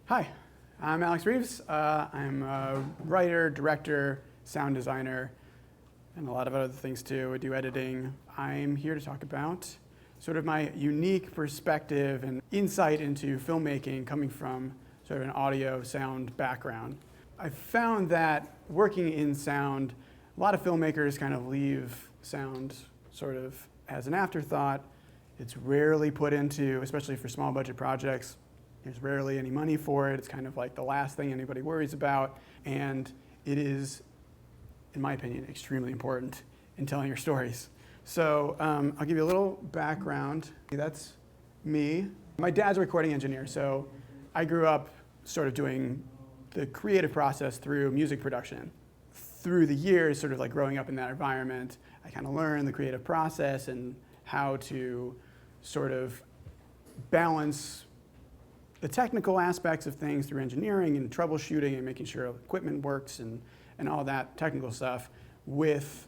Hi, I'm Alex Reeves. I'm a writer, director, sound designer, and a lot of other things too. I do editing. I'm here to talk about sort of my unique perspective and insight into filmmaking coming from sort of an audio sound background. I found that working in sound, a lot of filmmakers kind of leave sound sort of as an afterthought. It's rarely put into, especially for small budget projects, there's rarely any money for it. It's kind of like the last thing anybody worries about. And it is, in my opinion, extremely important in telling your stories. So I'll give you a little background. That's me. My dad's a recording engineer, so I grew up sort of doing the creative process through music production. Through the years, sort of like growing up in that environment, I kind of learned the creative process and how to sort of balance the technical aspects of things through engineering and troubleshooting and making sure equipment works and all that technical stuff with,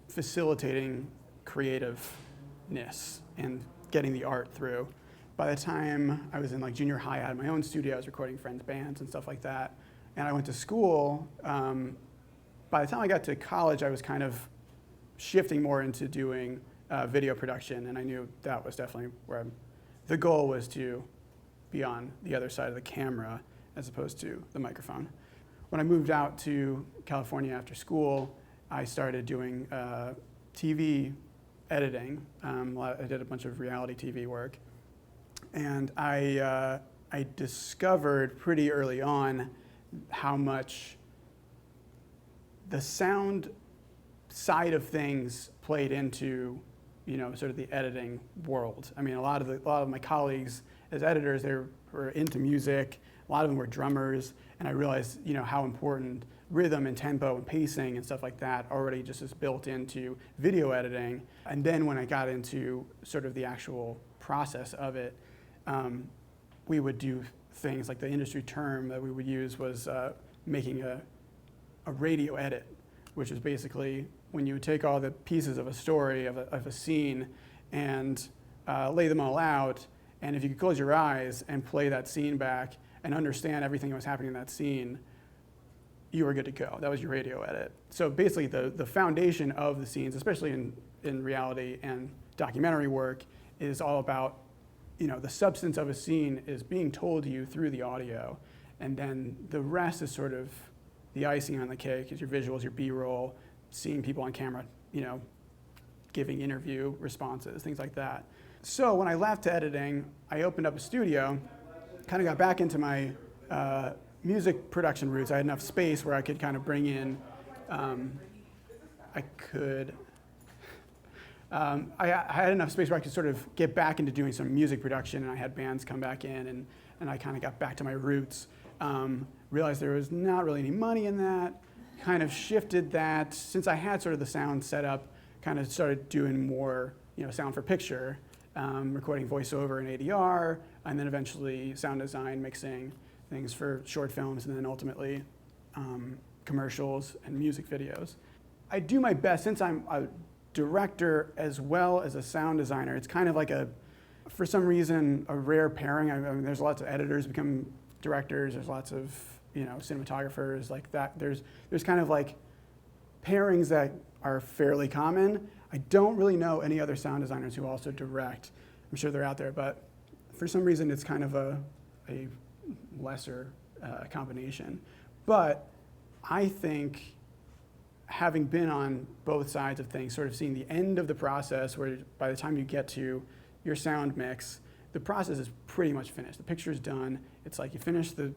facilitating creativeness and getting the art through. By the time I was in like junior high, I had my own studio. I was recording friends' bands and stuff like that. And I went to school. By the time I got to college, I was kind of shifting more into doing video production, and I knew that was definitely where the goal was to be on the other side of the camera as opposed to the microphone. When I moved out to California after school, I started doing TV editing. I did a bunch of reality TV work. And I discovered pretty early on how much the sound side of things played into sort of the editing world. I mean, a lot of my colleagues as editors, they were into music. A lot of them were drummers, and I realized, how important rhythm and tempo and pacing and stuff like that already just is built into video editing. And then when I got into sort of the actual process of it, we would do things like the industry term that we would use was making a radio edit, which is basically when you take all the pieces of a story, of a scene, and lay them all out, and if you could close your eyes and play that scene back and understand everything that was happening in that scene, you were good to go. That was your radio edit. So basically the foundation of the scenes, especially in reality and documentary work, is all about, the substance of a scene is being told to you through the audio, and then the rest is sort of the icing on the cake, is your visuals, your B-roll, seeing people on camera, giving interview responses, things like that. So when I left editing, I opened up a studio, kind of got back into my music production roots. I had enough space where I could kind of bring in, I had enough space where I could sort of get back into doing some music production, and I had bands come back in, and I kind of got back to my roots. Realized there was not really any money in that, kind of shifted that. Since I had sort of the sound set up, kind of started doing more, sound for picture, recording voiceover and ADR, and then eventually sound design, mixing things for short films, and then ultimately commercials and music videos. I do my best, since I'm a director as well as a sound designer, it's kind of like for some reason, a rare pairing. I mean, there's lots of editors become directors, there's lots of cinematographers like that. There's kind of like pairings that are fairly common. I don't really know any other sound designers who also direct. I'm sure they're out there, but for some reason it's kind of a lesser combination. But I think, having been on both sides of things, sort of seeing the end of the process, where by the time you get to your sound mix, the process is pretty much finished. The picture's done. It's like you finish the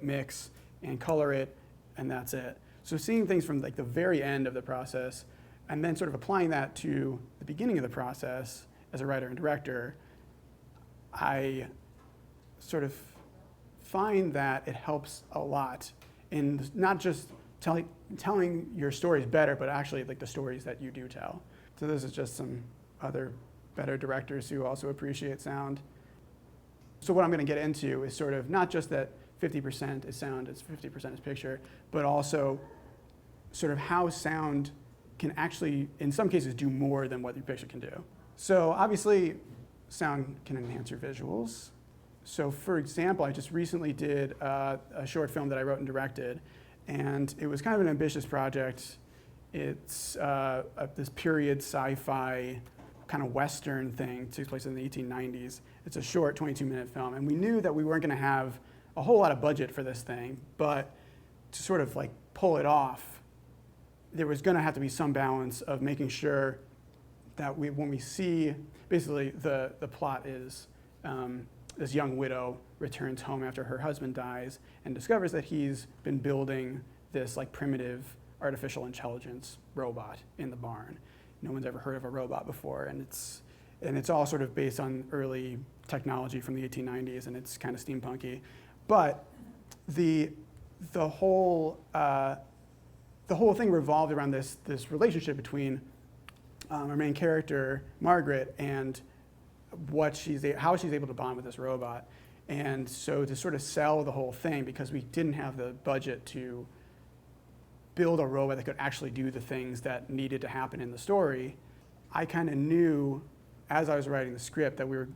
mix and color it, and that's it. So seeing things from like the very end of the process, and then sort of applying that to the beginning of the process as a writer and director, I sort of find that it helps a lot in not just telling your stories better, but actually like the stories that you do tell. So this is just some other better directors who also appreciate sound. So what I'm going to get into is sort of not just that 50% is sound, it's 50% is picture, but also sort of how sound can actually, in some cases, do more than what your picture can do. So obviously, sound can enhance your visuals. So for example, I just recently did a short film that I wrote and directed, and it was kind of an ambitious project. It's this period sci-fi kind of Western thing, takes place in the 1890s. It's a short 22-minute film, and we knew that we weren't going to have a whole lot of budget for this thing, but to sort of like pull it off, there was going to have to be some balance of making sure that when we see, basically the plot is this young widow returns home after her husband dies and discovers that he's been building this like primitive artificial intelligence robot in the barn. No one's ever heard of a robot before, and it's all sort of based on early technology from the 1890s, and it's kind of steampunky. But the whole thing revolved around this relationship between our main character Margaret and how she's able to bond with this robot. And so to sort of sell the whole thing, because we didn't have the budget to build a robot that could actually do the things that needed to happen in the story, I kind of knew as I was writing the script that we were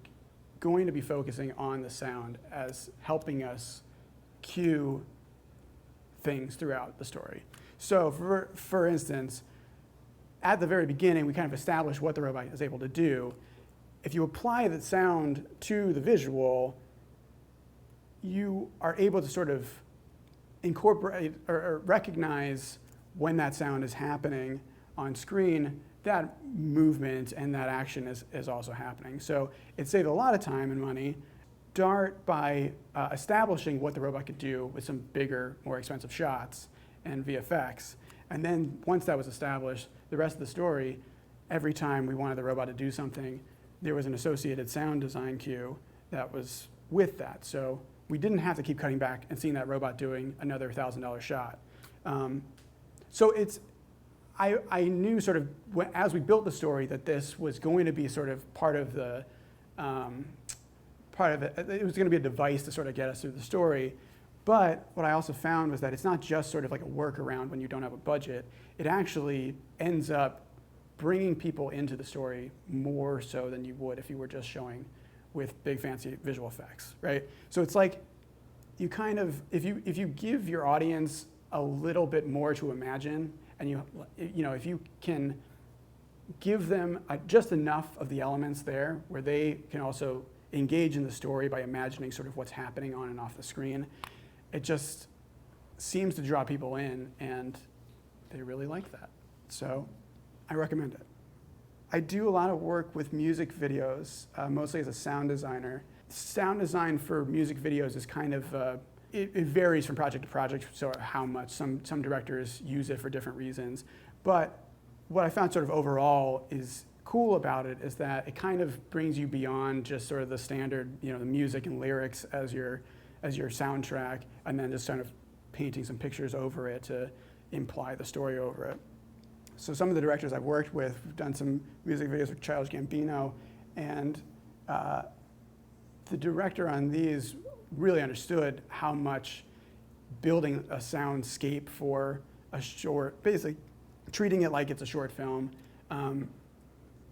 going to be focusing on the sound as helping us cue things throughout the story. So for instance, at the very beginning, we kind of established what the robot is able to do. If you apply the sound to the visual, you are able to sort of incorporate or recognize when that sound is happening on screen, that movement and that action is also happening. So it saved a lot of time and money. Start by establishing what the robot could do with some bigger, more expensive shots and VFX. And then once that was established, the rest of the story, every time we wanted the robot to do something, there was an associated sound design cue that was with that. So we didn't have to keep cutting back and seeing that robot doing another $1,000 shot. So I knew sort of as we built the story that this was going to be sort of part of it. It was going to be a device to sort of get us through the story. But what I also found was that it's not just sort of like a workaround when you don't have a budget. It actually ends up bringing people into the story more so than you would if you were just showing with big fancy visual effects, right? So it's like you kind of, if you give your audience a little bit more to imagine, and if you can give them just enough of the elements there where they can also engage in the story by imagining sort of what's happening on and off the screen, it just seems to draw people in, and they really like that. So I recommend it. I do a lot of work with music videos, mostly as a sound designer. Sound design for music videos is kind of, it varies from project to project, so how much. Some directors use it for different reasons. But what I found sort of overall is cool about it is that it kind of brings you beyond just sort of the standard, the music and lyrics as your soundtrack, and then just kind of painting some pictures over it to imply the story over it. So some of the directors I've worked with, we've done some music videos with Childish Gambino, and the director on these really understood how much building a soundscape for a short, basically treating it like it's a short film,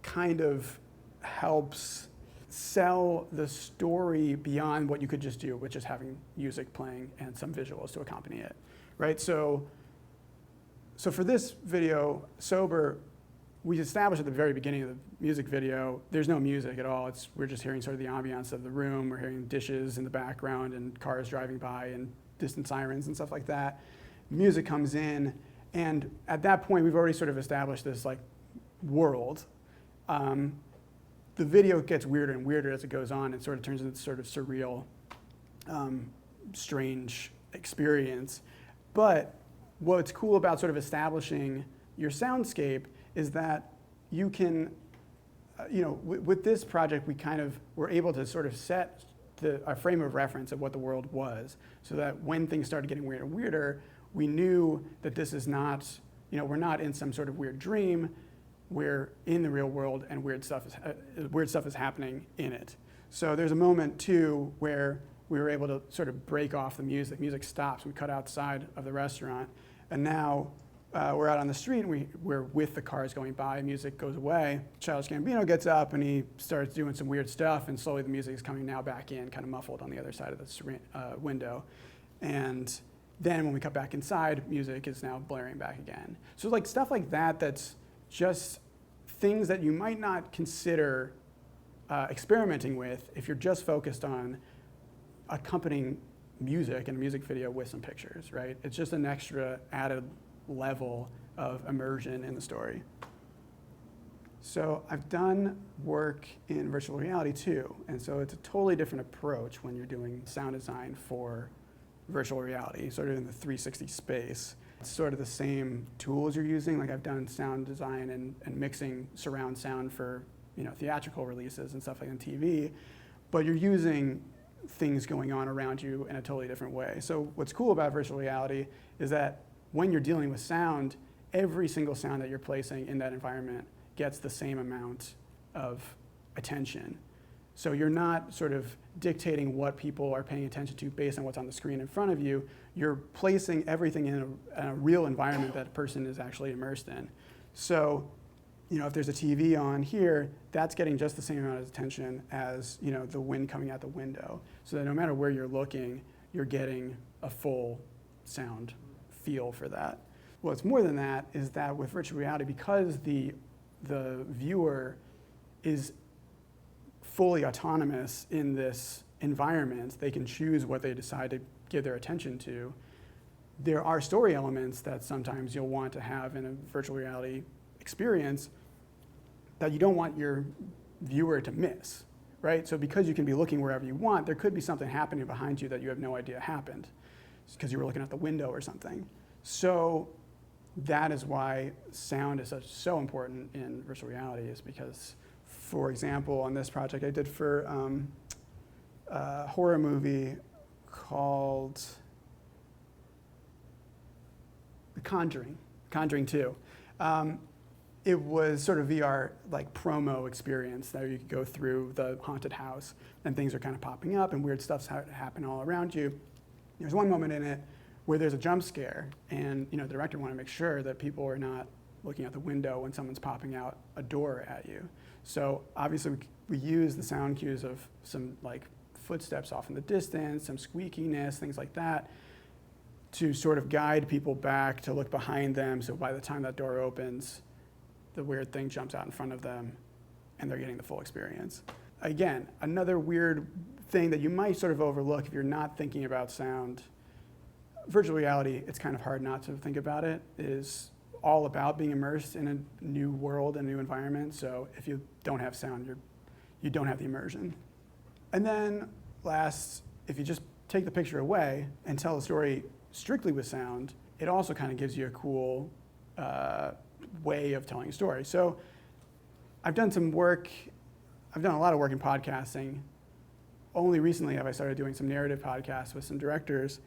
kind of helps sell the story beyond what you could just do, which is having music playing and some visuals to accompany it, right? So for this video, Sober, we established at the very beginning of the music video, there's no music at all. We're just hearing sort of the ambiance of the room. We're hearing dishes in the background and cars driving by and distant sirens and stuff like that. Music comes in, and at that point, we've already sort of established this like world. The video gets weirder and weirder as it goes on. It sort of turns into sort of surreal, strange experience. But what's cool about sort of establishing your soundscape is that you can, with this project, we kind of were able to sort of set a frame of reference of what the world was, so that when things started getting weirder and weirder, we knew that this is not, we're not in some sort of weird dream. We're in the real world, and weird stuff is happening in it. So there's a moment too where we were able to sort of break off the music. Music stops. We cut outside of the restaurant, and now we're out on the street and we're with the cars going by, music goes away. Childish Gambino gets up and he starts doing some weird stuff, and slowly the music is coming now back in, kind of muffled on the other side of the window. And then when we come back inside, music is now blaring back again. So like stuff like that, that's just things that you might not consider experimenting with if you're just focused on accompanying music and a music video with some pictures, right? It's just an extra added level of immersion in the story. So I've done work in virtual reality too, and so it's a totally different approach when you're doing sound design for virtual reality, sort of in the 360 space. It's sort of the same tools you're using. Like I've done sound design and mixing surround sound for theatrical releases and stuff like on TV, but you're using things going on around you in a totally different way. So what's cool about virtual reality is that when you're dealing with sound, every single sound that you're placing in that environment gets the same amount of attention. So you're not sort of dictating what people are paying attention to based on what's on the screen in front of you. You're placing everything in a real environment that a person is actually immersed in. So, if there's a TV on here, that's getting just the same amount of attention as, the wind coming out the window. So that no matter where you're looking, you're getting a full sound feel for that. What's more than that is that with virtual reality, because the viewer is fully autonomous in this environment, they can choose what they decide to give their attention to. There are story elements that sometimes you'll want to have in a virtual reality experience that you don't want your viewer to miss, right? So because you can be looking wherever you want, there could be something happening behind you that you have no idea happened because you were looking out the window or something. So that is why sound is so important in virtual reality, is because, for example, on this project I did for a horror movie called The Conjuring 2. It was sort of VR like promo experience that you could go through the haunted house and things are kind of popping up and weird stuff's happening all around you. There's one moment in it where there's a jump scare, and the director wanted to make sure that people are not looking out the window when someone's popping out a door at you. So obviously we use the sound cues of some like footsteps off in the distance, some squeakiness, things like that, to sort of guide people back to look behind them, so by the time that door opens, the weird thing jumps out in front of them and they're getting the full experience. Again, another weird thing that you might sort of overlook if you're not thinking about sound. Virtual reality, it's kind of hard not to think about it, is all about being immersed in a new world, a new environment. So if you don't have sound, you don't have the immersion. And then last, if you just take the picture away and tell the story strictly with sound, it also kind of gives you a cool way of telling a story. So I've done a lot of work in podcasting. Only recently have I started doing some narrative podcasts with some directors.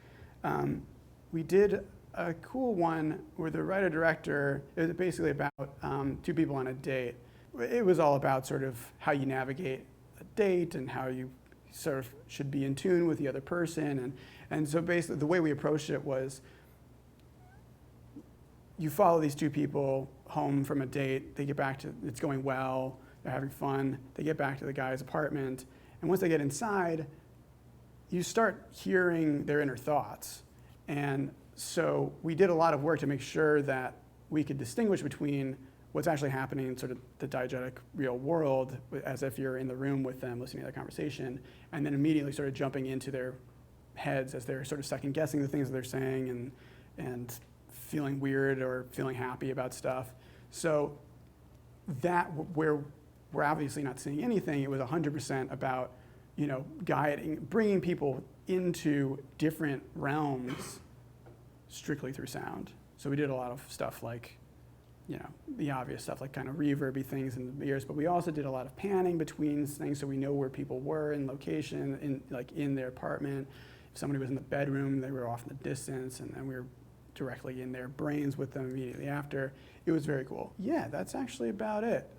We did a cool one where the writer-director, it was basically about two people on a date. It was all about sort of how you navigate a date and how you sort of should be in tune with the other person. And so basically the way we approached it was you follow these two people home from a date, they get back to, it's going well, they're having fun, they get back to the guy's apartment, and once they get inside, you start hearing their inner thoughts. And so we did a lot of work to make sure that we could distinguish between what's actually happening in sort of the diegetic real world, as if you're in the room with them listening to their conversation, and then immediately sort of jumping into their heads as they're sort of second guessing the things that they're saying and feeling weird or feeling happy about stuff. So that, where we're obviously not seeing anything, it was 100% about, guiding, bringing people into different realms strictly through sound. So we did a lot of stuff like, the obvious stuff like kind of reverby things in the ears, but we also did a lot of panning between things so we know where people were in location, in their apartment. If somebody was in the bedroom, they were off in the distance, and then we were directly in their brains with them immediately after. It was very cool. Yeah, that's actually about it.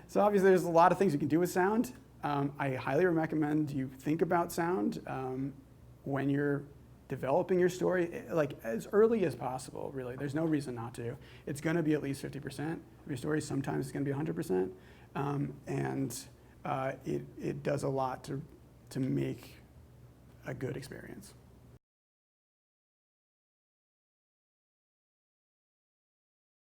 So obviously there's a lot of things you can do with sound. I highly recommend you think about sound when you're developing your story, like as early as possible, really. There's no reason not to. It's gonna be at least 50% of your story. Sometimes it's gonna be 100%. It does a lot to make a good experience.